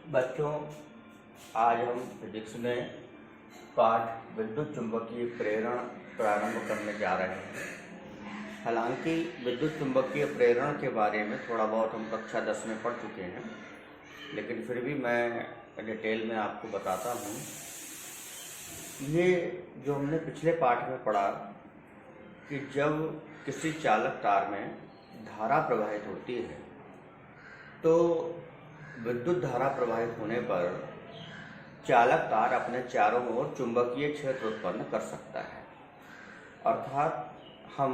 बच्चों, आज हम फिजिक्स में पाठ विद्युत चुंबकीय प्रेरण प्रारंभ करने जा रहे हैं। हालांकि विद्युत चुंबकीय प्रेरण के बारे में थोड़ा बहुत हम कक्षा 10 में पढ़ चुके हैं, लेकिन फिर भी मैं डिटेल में आपको बताता हूँ। ये जो हमने पिछले पाठ में पढ़ा कि जब किसी चालक तार में धारा प्रवाहित होती है तो विद्युत धारा प्रवाहित होने पर चालक तार अपने चारों ओर चुंबकीय क्षेत्र उत्पन्न कर सकता है। अर्थात हम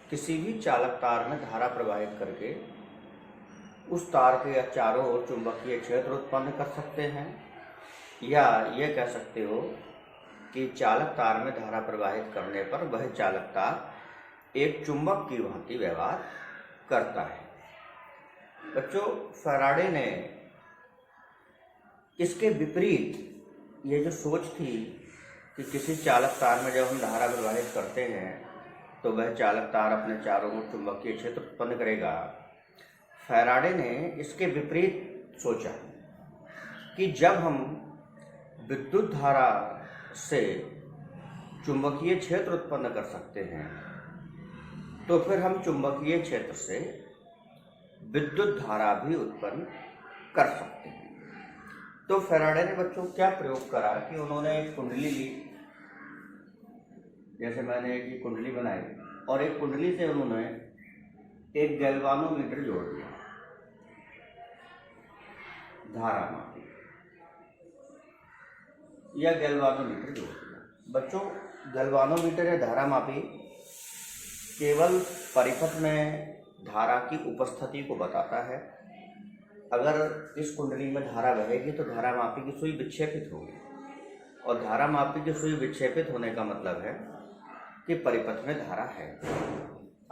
किसी भी चालक तार में धारा प्रवाहित करके उस तार के चारों ओर चुंबकीय क्षेत्र उत्पन्न कर सकते हैं, या ये कह सकते हो कि चालक तार में धारा प्रवाहित करने पर वह चालक तार एक चुंबक की भांति व्यवहार करता है। बच्चों, फैराडे ने इसके विपरीत ये जो सोच थी कि किसी चालक तार में जब हम धारा प्रवाहित करते हैं तो वह चालक तार अपने चारों ओर चुंबकीय क्षेत्र उत्पन्न करेगा, फैराडे ने इसके विपरीत सोचा कि जब हम विद्युत धारा से चुंबकीय क्षेत्र उत्पन्न कर सकते हैं तो फिर हम चुंबकीय क्षेत्र से विद्युत धारा भी उत्पन्न कर सकते हैं। तो फैराडे ने बच्चों क्या प्रयोग करा कि उन्होंने एक कुंडली ली, जैसे मैंने एक कुंडली बनाई, और एक कुंडली से उन्होंने एक गैल्वानोमीटर जोड़ दिया, धारा मापी या गैल्वानोमीटर जोड़ दिया। बच्चों, गैल्वानोमीटर या धारा मापी केवल परिपथ में धारा की उपस्थिति को बताता है। अगर इस कुंडली में धारा बहेगी तो धारा मापी की सुई विक्षेपित होगी, और धारा मापी की सुई विक्षेपित होने का मतलब है कि परिपथ में धारा है।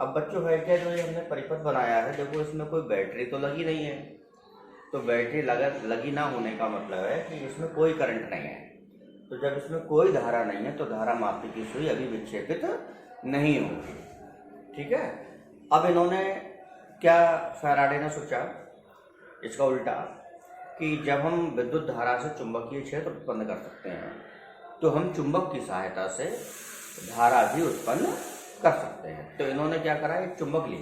अब बच्चों, है क्या, जो ये हमने परिपथ बनाया है, देखो इसमें कोई बैटरी तो लगी नहीं है, तो बैटरी लगी ना होने का मतलब है कि इसमें कोई करंट नहीं है। तो जब इसमें कोई धारा नहीं है तो धारा मापी की सुई अभी विक्षेपित नहीं होगी। ठीक है। अब इन्होंने क्या, फैराडे ने सोचा इसका उल्टा कि जब हम विद्युत धारा से चुंबकीय क्षेत्र उत्पन्न कर सकते हैं तो हम चुंबक की सहायता से धारा भी उत्पन्न कर सकते हैं। तो इन्होंने क्या करा, एक चुंबक ली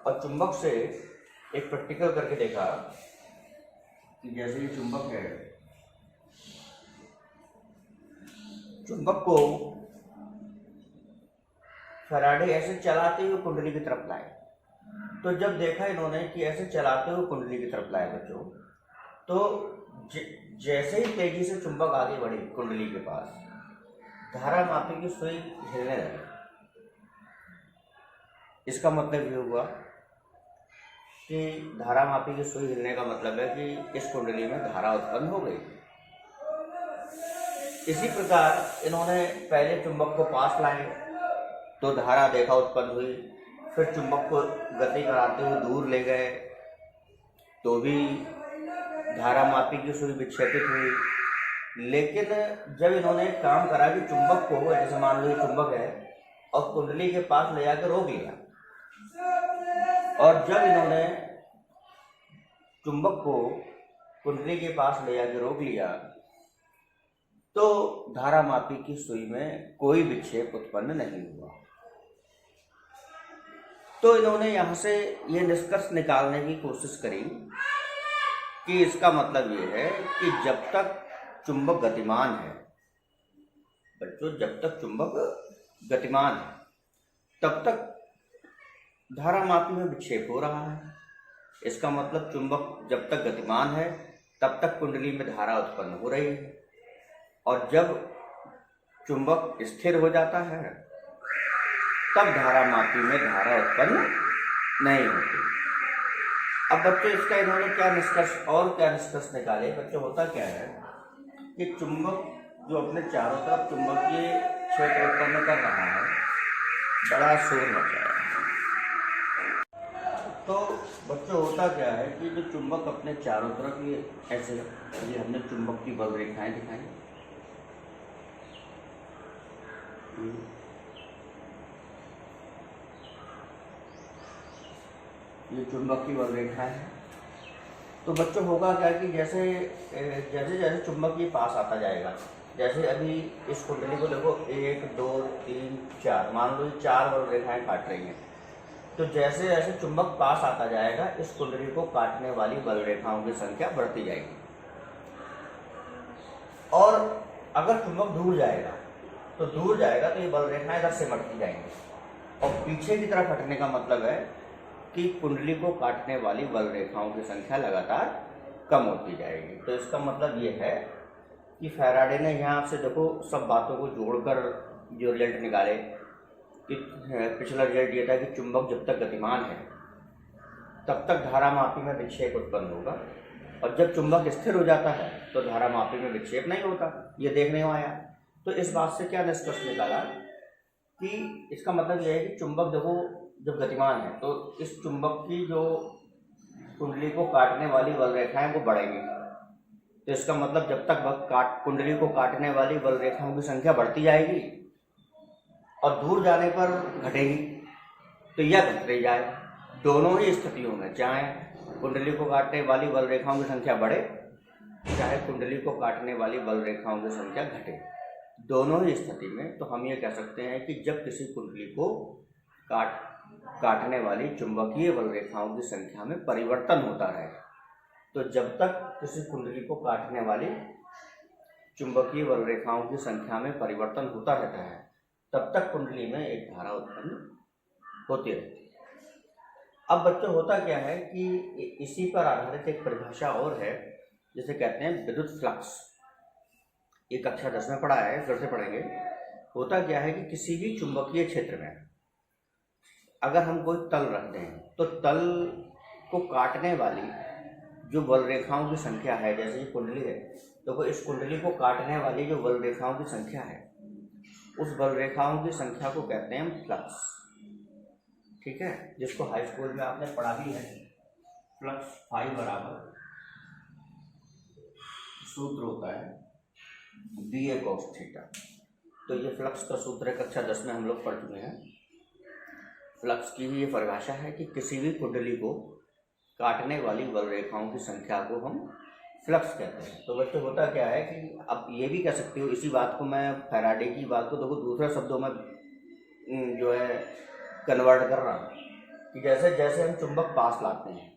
और चुंबक से एक प्रैक्टिकल करके देखा कि जैसे ये चुंबक है, चुंबक को फैराडे ऐसे चलाते हुए कुंडली की तरफ लाए। तो जब देखा इन्होंने कि ऐसे चलाते हुए कुंडली की तरफ लाए बच्चों, तो जैसे ही तेजी से चुंबक आगे बढ़ी कुंडली के पास, धारा मापी की सुई हिलने लगी। इसका मतलब ये हुआ कि धारा मापी की सुई हिलने का मतलब है कि इस कुंडली में धारा उत्पन्न हो गई। इसी प्रकार इन्होंने पहले चुंबक को पास लाए तो धारा देखा उत्पन्न हुई, फिर चुंबक को गति कराते हुए दूर ले गए तो भी धारा मापी की सुई विक्षेपित हुई। लेकिन जब इन्होंने एक काम करा कि चुंबक को, जैसे मान लो ये चुंबक है, और कुंडली के पास ले जाकर रोक लिया, और जब इन्होंने चुंबक को कुंडली के पास ले जाकर रोक लिया तो धारा मापी की सुई में कोई विक्षेप उत्पन्न नहीं हुआ। तो इन्होंने यहाँ से ये निष्कर्ष निकालने की कोशिश करी कि इसका मतलब ये है कि जब तक चुंबक गतिमान है, बच्चों, जब तक चुंबक गतिमान है तब तक धारा मापी में विक्षेप हो रहा है। इसका मतलब चुंबक जब तक गतिमान है तब तक कुंडली में धारा उत्पन्न हो रही है, और जब चुंबक स्थिर हो जाता है तब धारा मापी में धारा उत्पन्न नहीं होती। अब बच्चों, इसका इन्होंने क्या निष्कर्ष निकाले। बच्चों, होता क्या है कि चुंबक जो अपने चारों तरफ चुंबकीय क्षेत्र उत्पन्न कर रहा है, बड़ा शोर मचा रहा है। तो बच्चों, होता क्या है कि जो चुंबक अपने चारों तरफ ये ऐसे, ये हमने चुंबक की बल रेखाएं दिखाई, ये चुंबक की बल रेखा है, तो बच्चों होगा क्या कि जैसे जैसे जैसे चुंबक ये पास आता जाएगा, जैसे अभी इस कुंडली को देखो 1 2 3 4, मान लो ये 4 बल रेखाएं काट रही हैं। तो जैसे जैसे चुंबक पास आता जाएगा इस कुंडली को काटने वाली बल रेखाओं की संख्या बढ़ती जाएगी। और अगर चुंबक दूर जाएगा तो ये बल रेखाएं इधर सिमटती जाएंगी, और पीछे की तरफ हटने का मतलब है कि कुंडली को काटने वाली बल रेखाओं की संख्या लगातार कम होती जाएगी। तो इसका मतलब ये है कि फैराडे ने यहाँ से देखो सब बातों को जोड़कर जो रिजल्ट निकाले कि पिछला रिजल्ट ये था कि चुंबक जब तक गतिमान है तब तक धारामापी में विक्षेप उत्पन्न होगा, और जब चुंबक स्थिर हो जाता है तो धारामापी में विक्षेप नहीं होता, ये देखने में आया। तो इस बात से क्या निष्कर्ष निकाला कि इसका मतलब यह है कि चुंबक देखो जब गतिमान है तो इस चुंबक की जो कुंडली को काटने वाली बल रेखाएं वो बढ़ेंगी। तो इसका मतलब जब तक कुंडली को काटने वाली बल रेखाओं की संख्या बढ़ती जाएगी और दूर जाने पर घटेगी, तो यह घट रही जाए। दोनों ही स्थितियों में, चाहे कुंडली को काटने वाली बल रेखाओं की संख्या बढ़े चाहे कुंडली को काटने वाली बल रेखाओं की संख्या घटे, दोनों ही स्थिति में तो हम ये कह सकते हैं कि जब किसी कुंडली को काटने वाली चुंबकीय बल रेखाओं की संख्या में परिवर्तन होता रहे, तो जब तक किसी कुंडली को काटने वाली चुंबकीय बल रेखाओं की संख्या में परिवर्तन होता रहता है तब तक कुंडली में एक धारा उत्पन्न होती रहती है। अब बच्चों होता क्या है कि इसी पर आधारित एक परिभाषा और है जिसे कहते हैं विद्युत फ्लक्स। ये कक्षा 10 में पढ़ा है, फिर से पढ़ेंगे। होता क्या है कि किसी भी चुंबकीय क्षेत्र में अगर हम कोई तल रखते हैं तो तल को काटने वाली जो बल रेखाओं की संख्या है, जैसे ये कुंडली है तो इस कुंडली को काटने वाली जो बल रेखाओं की संख्या है उस बल रेखाओं की संख्या को कहते हैं फ्लक्स। ठीक है, जिसको हाई स्कूल में आपने पढ़ा भी है। फ्लक्स फाई बराबर सूत्र होता है BA cos थीटा। तो ये फ्लक्स का सूत्र है, कक्षा 10 में हम लोग पढ़ चुके हैं। फ्लक्स की ये परिभाषा है कि किसी भी कुंडली को काटने वाली बल रेखाओं की संख्या को हम फ्लक्स कहते हैं। तो बच्चों होता क्या है कि अब ये भी कह सकते हो, इसी बात को मैं फैराडे की बात को देखो दूसरे शब्दों में जो है कन्वर्ट कर रहा हूँ कि जैसे जैसे हम चुंबक पास लाते हैं,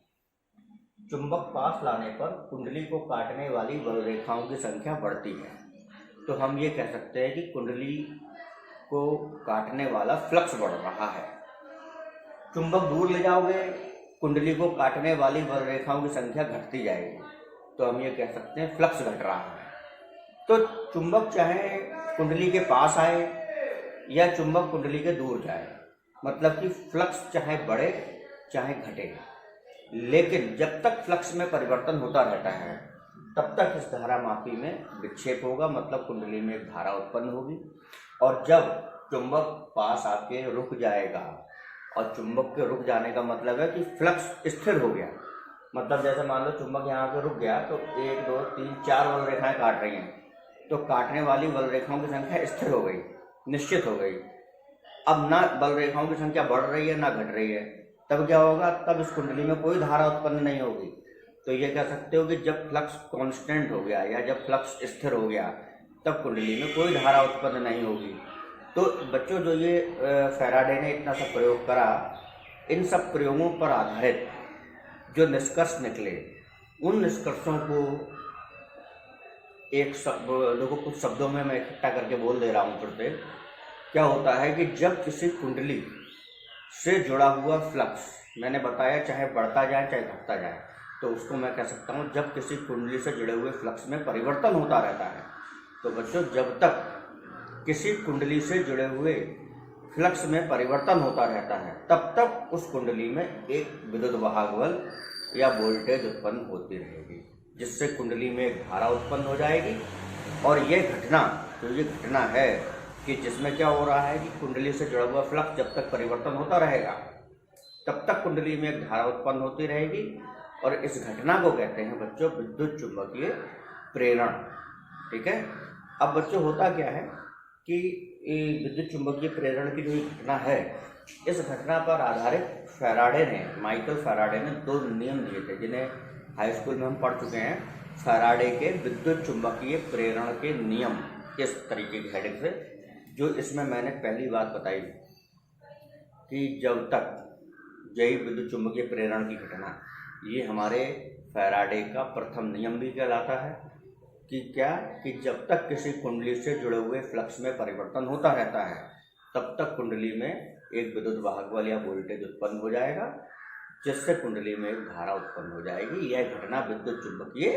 चुंबक पास लाने पर कुंडली को काटने वाली बल रेखाओं की संख्या बढ़ती है। तो हम ये कह सकते हैं कि कुंडली को काटने वाला फ्लक्स बढ़ रहा है। चुंबक दूर ले जाओगे कुंडली को काटने वाली बल रेखाओं की संख्या घटती जाएगी, तो हम ये कह सकते हैं फ्लक्स घट रहा है। तो चुंबक चाहे कुंडली के पास आए या चुंबक कुंडली के दूर जाए, मतलब कि फ्लक्स चाहे बढ़े चाहे घटे, लेकिन जब तक फ्लक्स में परिवर्तन होता रहता है तब तक इस धारामापी में विक्षेप होगा, मतलब कुंडली में एक धारा उत्पन्न होगी। और जब चुंबक पास आके रुक जाएगा, और चुंबक के रुक जाने का मतलब है कि फ्लक्स स्थिर हो गया, मतलब जैसे मान लो चुंबक यहाँ पे रुक गया तो 1 2 3 4 बल रेखाएं काट रही हैं, तो काटने वाली बल रेखाओं की संख्या स्थिर हो गई, निश्चित हो गई। अब ना बल रेखाओं की संख्या बढ़ रही है ना घट रही है, तब क्या होगा, तब इस कुंडली में कोई धारा उत्पन्न नहीं होगी। तो ये कह सकते हो कि जब फ्लक्स कांस्टेंट हो गया या जब फ्लक्स स्थिर हो गया तब कुंडली में कोई धारा उत्पन्न नहीं होगी। तो बच्चों जो ये फैराडे ने इतना सा प्रयोग करा, इन सब प्रयोगों पर आधारित जो निष्कर्ष निकले, उन निष्कर्षों को एक देखो कुछ शब्दों में मैं इकट्ठा करके बोल दे रहा हूँ फिर से। क्या होता है कि जब किसी कुंडली से जुड़ा हुआ फ्लक्स, मैंने बताया चाहे बढ़ता जाए चाहे घटता जाए, तो उसको मैं कह सकता हूँ जब किसी कुंडली से जुड़े हुए फ्लक्स में परिवर्तन होता रहता है। तो बच्चों जब तक किसी कुंडली से जुड़े हुए फ्लक्स में परिवर्तन होता रहता है तब तक उस कुंडली में एक विद्युत वाहक बल या वोल्टेज उत्पन्न होती रहेगी, जिससे कुंडली में एक धारा उत्पन्न हो जाएगी। और ये घटना, तो ये घटना है कि जिसमें क्या हो रहा है कि कुंडली से जुड़ा हुआ फ्लक्स जब तक परिवर्तन होता रहेगा तब तक कुंडली में एक धारा उत्पन्न होती रहेगी, और इस घटना को कहते हैं बच्चों विद्युत चुंबकीय प्रेरण। ठीक है, अब बच्चों होता क्या है कि विद्युत चुंबकीय प्रेरण की जो घटना है, इस घटना पर आधारित फैराडे ने, माइकल फैराडे ने 2 नियम दिए थे, जिन्हें हाई स्कूल में हम पढ़ चुके हैं फैराडे के विद्युत चुंबकीय प्रेरण के नियम, इस तरीके की हेडिंग से। जो इसमें मैंने पहली बात बताई कि जब तक यही विद्युत चुंबकीय प्रेरण की घटना, ये हमारे फैराडे का प्रथम नियम भी कहलाता है कि क्या कि जब तक किसी कुंडली से जुड़े हुए फ्लक्स में परिवर्तन होता रहता है तब तक कुंडली में एक विद्युत वाहक बल या वोल्टेज उत्पन्न हो जाएगा, जिससे कुंडली में एक धारा उत्पन्न हो जाएगी। यह घटना विद्युत चुंबकीय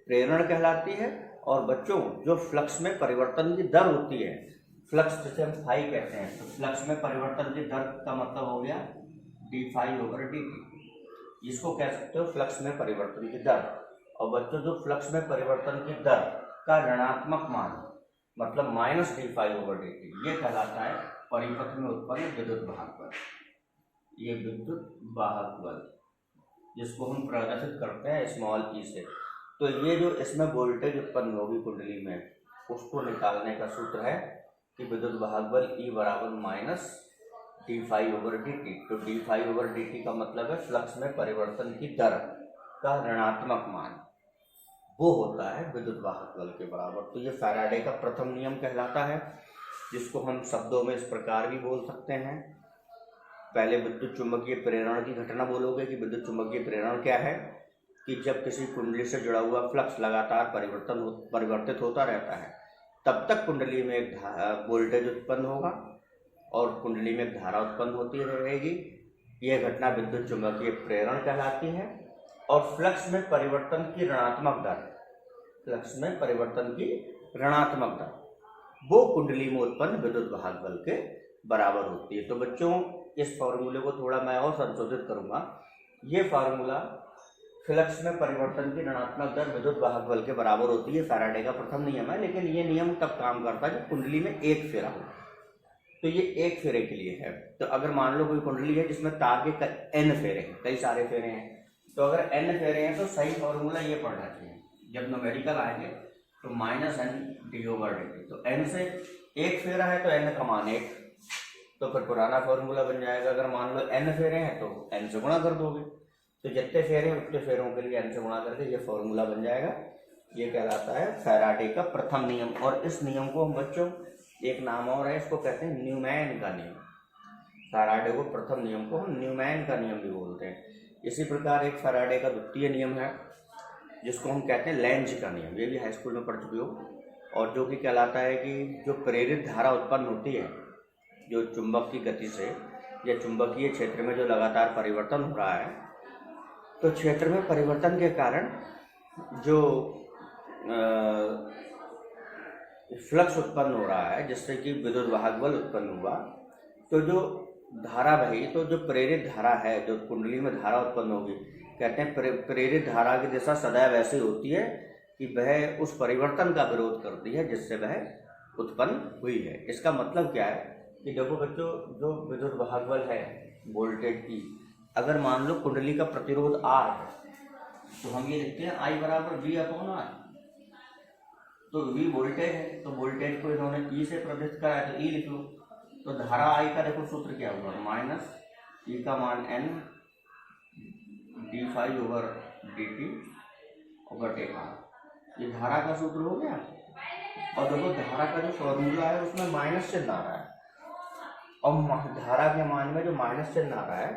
प्रेरण कहलाती है। और बच्चों, जो फ्लक्स में परिवर्तन की दर होती है, फ्लक्स जिसे हम फाई कहते हैं, तो फ्लक्स में परिवर्तन की दर का मतलब हो गया d∅/dt। इसको कह सकते हो फ्लक्स में परिवर्तन की दर। और बच्चों, जो फ्लक्स में परिवर्तन की दर का ऋणात्मक मान मतलब -d∅/dt, ये कहलाता है परिपथ में उत्पन्न विद्युत वाहक बल। ये विद्युत वाहक बल जिसको हम प्रदर्शित करते हैं स्मॉल ई से। तो ये जो इसमें वोल्टेज उत्पन्न होगी कुंडली में, उसको निकालने का सूत्र है कि विद्युत वाहक बल E बराबर -d∅/dt। तो d∅/dt का मतलब है फ्लक्स में परिवर्तन की दर का ऋणात्मक मान, वो होता है विद्युत वाहक बल के बराबर। तो ये फैराडे का प्रथम नियम कहलाता है, जिसको हम शब्दों में इस प्रकार भी बोल सकते हैं। पहले विद्युत चुंबकीय प्रेरण की घटना बोलोगे कि विद्युत चुंबकीय प्रेरण क्या है कि जब किसी कुंडली से जुड़ा हुआ फ्लक्स लगातार परिवर्तित होता रहता है तब तक कुंडली में एक वोल्टेज उत्पन्न होगा और कुंडली में एक धारा उत्पन्न होती रहेगी। यह घटना विद्युत चुंबकीय प्रेरण कहलाती है। और फ्लक्स में परिवर्तन की ऋणात्मक दर, फ्लक्स में परिवर्तन की ऋणात्मक दर, वो कुंडली में उत्पन्न विद्युत वाहक बल के बराबर होती है। तो बच्चों, इस फॉर्मूले को थोड़ा मैं और संशोधित करूंगा। ये फार्मूला फ्लक्स में परिवर्तन की ऋणात्मक दर विद्युत वाहक बल के बराबर होती है, फैराडे का प्रथम नियम है। लेकिन ये नियम तब काम करता है जब कुंडली में एक फेरा हो। तो ये एक फेरे के लिए है। तो अगर मान लो कोई कुंडली है जिसमें तार के n फेरे हैं, कई सारे फेरे हैं, तो अगर n फेरे हैं तो सही फॉर्मूला ये पढ़ना चाहिए जब न्यूमेरिकल आएंगे तो -n/d/dt। तो n से एक फेरा है तो n का मान 1, तो फिर पुराना फॉर्मूला बन जाएगा। अगर मान लो n फेरे हैं तो n से गुणा कर दोगे, तो जितने फेरे हैं उतने फेरों के लिए n से गुणा करके ये फॉर्मूला बन जाएगा। ये कहलाता है फैराडे का प्रथम नियम। और इस नियम को हम बच्चों, एक नाम और है, इसको कहते हैं न्यूमैन का नियम। फैराडे को प्रथम नियम को हम न्यूमैन का नियम भी बोलते हैं। इसी प्रकार एक फैराडे का द्वितीय नियम है जिसको हम कहते हैं लेंज का नियम। ये भी हाई स्कूल में पढ़ चुके हो। और जो कि कहलाता है कि जो प्रेरित धारा उत्पन्न होती है, जो चुंबक की गति से या चुंबकीय क्षेत्र में जो लगातार परिवर्तन हो रहा है, तो क्षेत्र में परिवर्तन के कारण जो फ्लक्स उत्पन्न हो रहा है जिससे कि विद्युत वाहक बल उत्पन्न हुआ, तो जो धारा बही, तो जो प्रेरित धारा है, जो कुंडली में धारा उत्पन्न होगी, कहते हैं प्रेरित धारा की दिशा सदैव ऐसी होती है कि वह उस परिवर्तन का विरोध करती है जिससे वह उत्पन्न हुई है। इसका मतलब क्या है कि देखो बच्चों, जो विद्युत वाहक बल है वोल्टेज की, अगर मान लो कुंडली का प्रतिरोध R है तो हम ये लिखते हैं I बराबर V/R। तो V वोल्टेज है, तो वोल्टेज को इन्होंने E से प्रदर्शित करा है तो E लिख लो। तो धारा I का देखो सूत्र क्या होगा, -E का मान n d∅/dt और R। ये धारा का सूत्र हो गया। और देखो धारा का जो फॉर्मूला है उसमें माइनस चिन्ह आ रहा है, और धारा के मान में जो माइनस चिन्ह आ रहा है,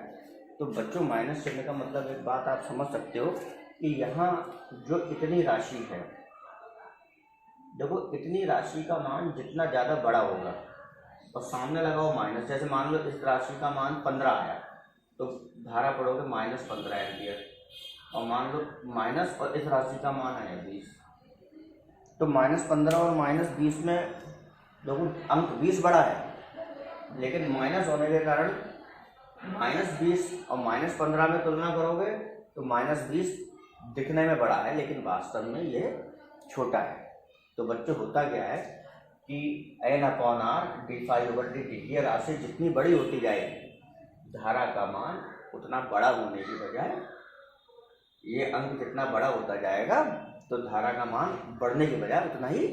तो बच्चों माइनस चिन्ह का मतलब एक बात आप समझ सकते हो कि यहाँ जो इतनी राशि है, देखो इतनी राशि का मान जितना ज़्यादा बड़ा होगा और सामने लगा हो माइनस, जैसे मान लो इस राशि का मान 15 आया तो धारा पढ़ोगे -15 एम्पियर, और मान लो माइनस और इस राशि का मान आया 20, तो -15 और -20 में देखो अंक 20 बड़ा है, लेकिन माइनस होने के कारण -20 और -15 में तुलना करोगे तो -20 दिखने में बड़ा है लेकिन वास्तव में ये छोटा है। तो बच्चों होता क्या है कि n/r d∅/dt, ये राशि जितनी बड़ी होती जाएगी धारा का मान उतना बड़ा होने की बजाय, ये अंक जितना बड़ा होता जाएगा तो धारा का मान बढ़ने की बजाय उतना ही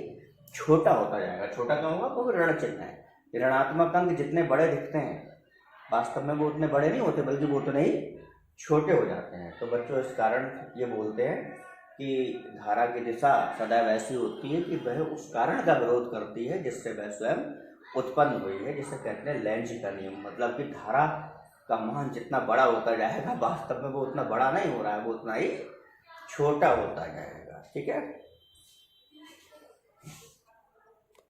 छोटा होता जाएगा। छोटा क्यों होगा? क्योंकि ऋण चिन्ह है। ऋणात्मक अंक जितने बड़े दिखते हैं वास्तव में वो उतने बड़े नहीं होते, बल्कि वो उतने ही छोटे हो जाते हैं। तो बच्चों इस कारण ये बोलते हैं कि धारा की दिशा सदैव ऐसी होती है कि वह उस कारण का विरोध करती है जिससे वह स्वयं उत्पन्न हुई है, जिसे कहते हैं लेंज का नियम। मतलब कि धारा का मान जितना बड़ा होता जाएगा वास्तव में वो उतना बड़ा नहीं हो रहा है, वो उतना ही छोटा होता जाएगा। ठीक है।